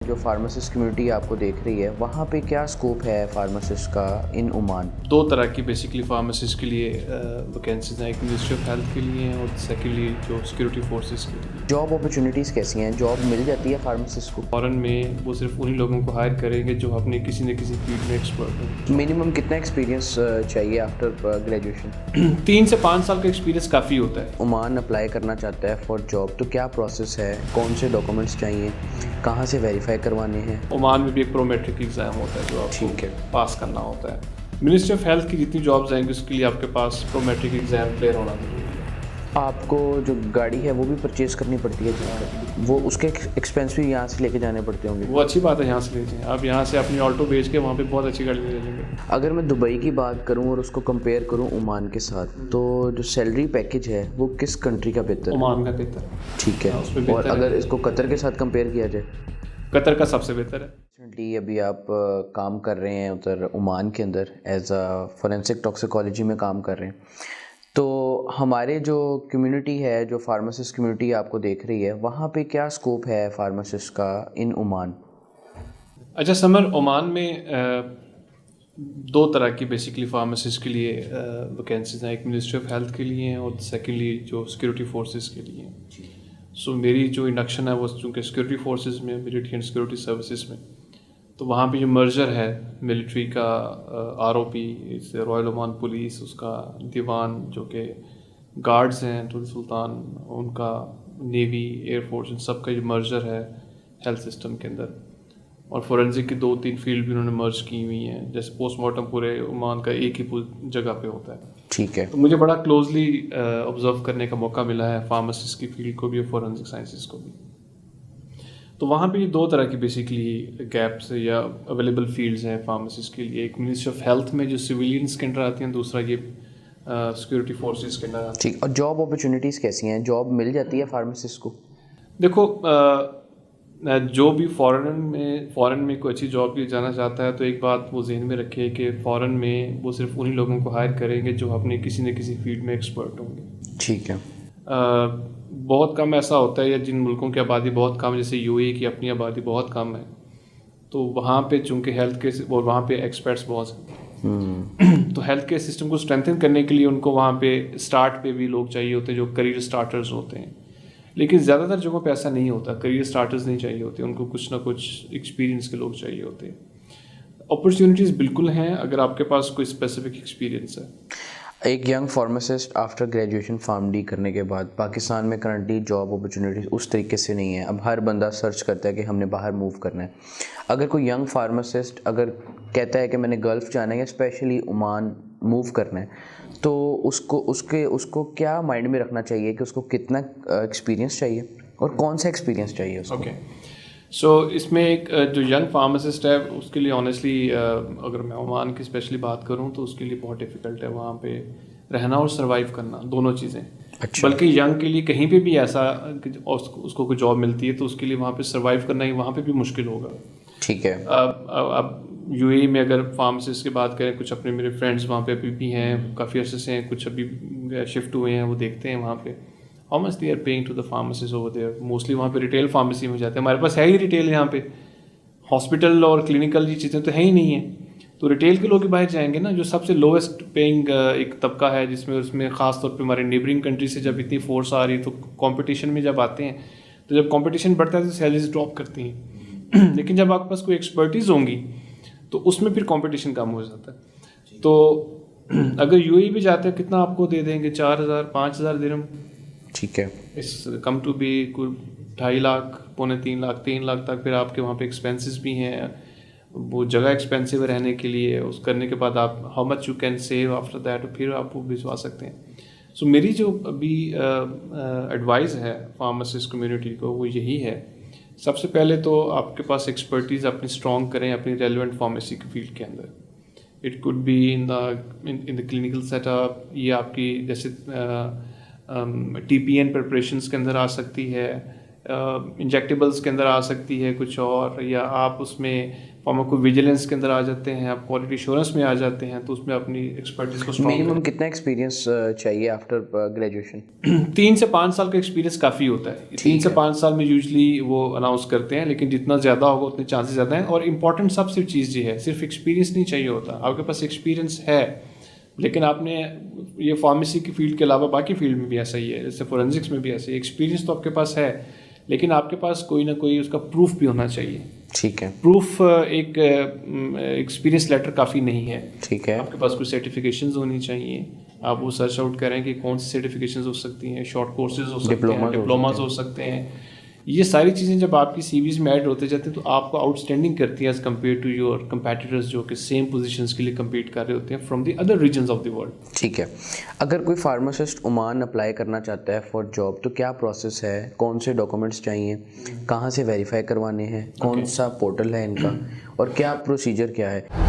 जो pharmacist community आपको देख रही है, वहाँ पे क्या स्कोप है फार्मासिस्ट का इन ओमान? दो तरह की बेसिकली फार्मासिस्ट के लिए वैकेंसीज हैं। एक मिनिस्ट्री ऑफ हेल्थ के लिए हैं और सेकेंडली जो सिक्योरिटी फोर्सेस के लिए। जॉब अपॉर्चुनिटीज़ कैसी हैं? जॉब मिल जाती है फार्मासिस्ट को? फॉरेन में वो सिर्फ उन्हीं लोगों को हायर करेंगे जो अपने किसी न किसी फील्ड में एक्सपर्ट हैं। मिनिमम कितना एक्सपीरियंस चाहिए आफ्टर ग्रेजुएशन? 3 से 5 साल का एक्सपीरियंस काफ़ी होता है। ओमान अप्लाई करना चाहता है फॉर जॉब, तो क्या प्रोसेस है? कौन से डॉक्यूमेंट्स चाहिए? कहाँ से वेरीफाई करवाने हैं? ओमान में भी एक प्रोमेट्रिक एग्ज़ाम होता है जो ठीक है। आपको पास करना होता है। मिनिस्ट्री ऑफ हेल्थ की जितनी जॉब्स आएंगी उसके लिए आपके पास प्रोमेट्रिक एग्ज़ाम क्लियर होना जरूरी है। आपको जो गाड़ी है वो भी परचेज़ करनी पड़ती है जाकर? वो उसके एक्सपेंस भी यहाँ से लेके जाने पड़ते होंगे? वो अच्छी बात है, यहाँ से लीजिए आप, यहाँ से अपनी ऑल्टो बेच के वहाँ पे बहुत अच्छी गाड़ी ले लेंगे। अगर मैं दुबई की बात करूं और उसको कंपेयर करूं ओमान के साथ, तो जो सैलरी पैकेज है वो किस कंट्री का बेहतर है? ओमान का बेहतर है। ठीक है। उसमें और बेहतर है। अगर इसको कतर के साथ कंपेयर किया जाए? कतर का सबसे बेहतर है। रिसेंटली अभी आप काम कर रहे हैं उधर ओमान के अंदर, एज अ फोरेंसिक टॉक्सिकोलॉजी में काम कर रहे हैं, तो हमारे जो कम्युनिटी है, जो फार्मासिस्ट कम्युनिटी आपको देख रही है, वहाँ पे क्या स्कोप है फार्मासिस्ट का इन ओमान? अच्छा समर, ओमान में दो तरह की बेसिकली फार्मासिस्ट के लिए वैकेंसीज हैं। एक मिनिस्ट्री ऑफ हेल्थ के लिए हैं और सेकेंडली जो सिक्योरिटी फोर्सेस के लिए हैं। सो मेरी जो इंडक्शन है वो चूँकि सिक्योरिटी फोर्सेस में, मिलिट्री एंड सिक्योरिटी सर्विसेज में, तो वहाँ पे जो मर्जर है मिलिट्री का आरओपी, रॉयल ओमान पुलिस, उसका दीवान जो कि गार्ड्स हैं टुल सुल्तान, उनका नेवी, एयरफोर्स, इन सब का जो मर्जर है हेल्थ सिस्टम के अंदर। और फोरेंसिक की 2-3 फील्ड भी उन्होंने मर्ज की हुई हैं, जैसे पोस्टमार्टम पूरे ओमान का एक ही जगह पे होता है। ठीक है। तो मुझे बड़ा क्लोजली ऑब्जर्व करने का मौका मिला है फार्मासिस्ट की फील्ड को भी और फोरेंसिक साइंसेस को भी। तो वहाँ पे ये दो तरह की बेसिकली गैप्स या अवेलेबल फील्ड्स हैं फार्मासिस्ट के लिए। एक मिनिस्ट्री ऑफ हेल्थ में जो सिविलियंस के अंडर आती हैं, दूसरा ये सिक्योरिटी फोर्सेस के अंडर आती हैं। ठीक। और जॉब अपॉर्चुनिटीज़ कैसी हैं? जॉब मिल जाती है फार्मासिस्ट को? देखो, जो भी फ़ॉरेन में कोई अच्छी जॉब के लिए जाना चाहता है तो एक बात वो जहन में रखे कि फ़ॉरेन में वो सिर्फ उन्हीं लोगों को हायर करेंगे जो अपने किसी न किसी फील्ड में एक्सपर्ट होंगे। ठीक है। बहुत कम ऐसा होता है, या जिन मुल्कों की आबादी बहुत कम है, जैसे यूएई की अपनी आबादी बहुत कम है, तो वहाँ पे चूँकि हेल्थ के और वहाँ पे एक्सपर्ट्स बहुत हैं, तो हेल्थ केयर सिस्टम को स्ट्रेंथन करने के लिए उनको वहाँ पे स्टार्ट पे भी लोग चाहिए होते हैं जो करियर स्टार्टर्स होते हैं। लेकिन ज़्यादातर जगहों पे ऐसा नहीं होता, करियर स्टार्टर्स नहीं चाहिए होते, उनको कुछ ना कुछ एक्सपीरियंस के लोग चाहिए होते हैं। अपॉर्चुनिटीज़ बिल्कुल हैं अगर आपके पास कोई स्पेसिफिक एक्सपीरियंस है। एक young pharmacist after graduation PharmD करने के बाद पाकिस्तान में करंटली जॉब अपॉर्चुनिटीज़ उस तरीके से नहीं है। अब हर बंदा सर्च करता है कि हमने बाहर मूव करना है। अगर कोई यंग फार्मासिस्ट अगर कहता है कि मैंने गल्फ़ जाना है या स्पेशली ओमान मूव करना है, तो उसको क्या माइंड में रखना चाहिए कि उसको कितना एक्सपीरियंस चाहिए और कौन सा एक्सपीरियंस चाहिए उसको? ओके, सो इसमें एक जो यंग फार्मासिस्ट है उसके लिए ऑनेस्टली अगर मैं ओमान की स्पेशली बात करूं तो उसके लिए बहुत डिफ़िकल्ट है वहाँ पे रहना और सरवाइव करना, दोनों चीज़ें। अच्छा। बल्कि यंग के लिए कहीं पे भी ऐसा कि उसको कोई जॉब मिलती है तो उसके लिए वहाँ पे सरवाइव करना ही वहाँ पे भी मुश्किल होगा। ठीक है। अब यूएई में अगर फार्मासिस्ट की बात करें, कुछ अपने मेरे फ्रेंड्स वहाँ पे अभी भी हैं, काफ़ी अर्से से हैं, कुछ अभी शिफ्ट हुए हैं, वो देखते हैं वहाँ पे how much they are paying to the pharmacist over there. Mostly वहाँ पे रिटेल फार्मेसी में जाते हैं। हमारे पास है ही रिटेल, यहाँ पे हॉस्पिटल और क्लिनिकल ये चीज़ें तो है ही नहीं है, तो रिटेल के लोग बाहर जाएंगे ना, जो सबसे लोवेस्ट पेइंग एक तबका है, जिसमें उसमें ख़ास तौर पे हमारे नेबरिंग कंट्री से जब इतनी फोर्स आ रही है तो कंपटीशन में जब आते हैं, तो जब कंपटीशन बढ़ता है तो सैलरीज ड्रॉप करती हैं लेकिन जब आपके पास कोई एक्सपर्टीज़ होंगी तो उसमें फिर कंपटीशन कम हो जाता है। तो अगर यूएई भी जाते हैं, कितना आपको दे देंगे? 4,000-5,000 दिरहम। ठीक है। इस कम टू बी कोई 2.5 लाख, पौने 3 लाख, 3 लाख तक। फिर आपके वहाँ पे एक्सपेंसेस भी हैं, वो जगह एक्सपेंसिव है रहने के लिए, उस करने के बाद आप how much you can save after that, फिर आप वो भिजवा सकते हैं। सो मेरी जो अभी एडवाइस है फार्मासिस्ट कम्युनिटी को वो यही है, सबसे पहले तो आपके पास एक्सपर्टीज़ अपनी स्ट्रॉन्ग करें अपनी रेलिवेंट फार्मेसी की फील्ड के अंदर। It could be in the clinical setup, ये आपकी जैसे TPN प्रिपरेशंस के अंदर आ सकती है, इंजेक्टेबल्स के अंदर आ सकती है कुछ और, या आप उसमें फार्माकोविजिलेंस के अंदर आ जाते हैं, आप क्वालिटी एश्योरेंस में आ जाते हैं, तो उसमें अपनी एक्सपर्टीज को स्ट्रॉन्ग मिनिमम कितना एक्सपीरियंस चाहिए आफ्टर ग्रेजुएशन? 3 से 5 साल का एक्सपीरियंस काफ़ी होता है। 3 से 5 साल में यूजली वो अनाउंस करते हैं, लेकिन जितना ज़्यादा होगा उतने चांसेस ज़्यादा हैं। और इम्पॉर्टेंट सबसे चीज़ ये है, सिर्फ एक्सपीरियंस नहीं चाहिए होता। आपके पास एक्सपीरियंस है, लेकिन आपने ये फार्मेसी की फील्ड के अलावा बाकी फील्ड में भी ऐसा ही है, जैसे फोरेंसिक्स में भी ऐसे एक्सपीरियंस तो आपके पास है, लेकिन आपके पास कोई ना कोई उसका प्रूफ भी होना चाहिए। ठीक है। प्रूफ एक एक्सपीरियंस लेटर काफ़ी नहीं है। ठीक है। आपके पास कुछ सर्टिफिकेशंस होनी चाहिए, आप वो सर्च आउट करें कि कौन सी सर्टिफिकेशंस हो सकती हैं, शॉर्ट कोर्सेज हो सकते हैं, डिप्लोमास हो सकते हैं। ये सारी चीज़ें जब आपकी सीवीज में ऐड होते जाते हैं तो आपको आउटस्टैंडिंग करती है as compare to your competitors जो कि सेम पोजीशंस के लिए कम्पीट कर रहे होते हैं from the other regions of the world. ठीक है। अगर कोई फार्मासिस्ट ओमान अप्लाई करना चाहता है फॉर जॉब, तो क्या प्रोसेस है? कौन से डॉक्यूमेंट्स चाहिए? कहाँ से वेरीफाई करवाने हैं? कौन सा पोर्टल है इनका? और क्या प्रोसीजर क्या है?